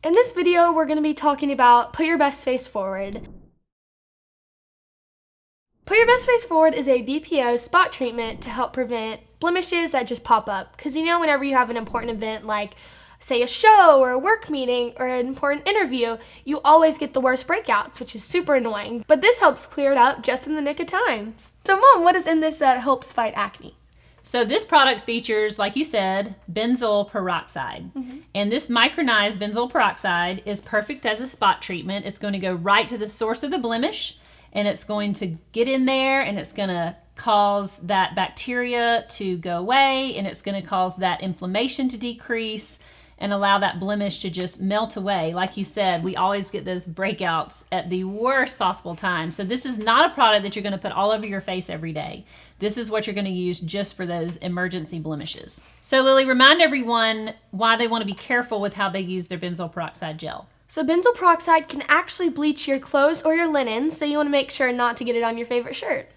In this video, we're going to be talking about Put Your Best Face Forward. Put Your Best Face Forward is a BPO spot treatment to help prevent blemishes that just pop up. Because whenever you have an important event like, say, a show or a work meeting or an important interview, you always get the worst breakouts, which is super annoying. But this helps clear it up just in the nick of time. So Mom, what is in this that helps fight acne? So this product features, like you said, benzoyl peroxide. And this micronized benzoyl peroxide is perfect as a spot treatment. It's going to go right to the source of the blemish, and it's going to get in there, and it's going to cause that bacteria to go away, and it's going to cause that inflammation to decrease and allow that blemish to just melt away. Like you said, we always get those breakouts at the worst possible time. So this is not a product that you're going to put all over your face every day. This is what you're going to use just for those emergency blemishes. So Lily, remind everyone why they want to be careful with how they use their benzoyl peroxide gel. So benzoyl peroxide can actually bleach your clothes or your linen, so you want to make sure not to get it on your favorite shirt.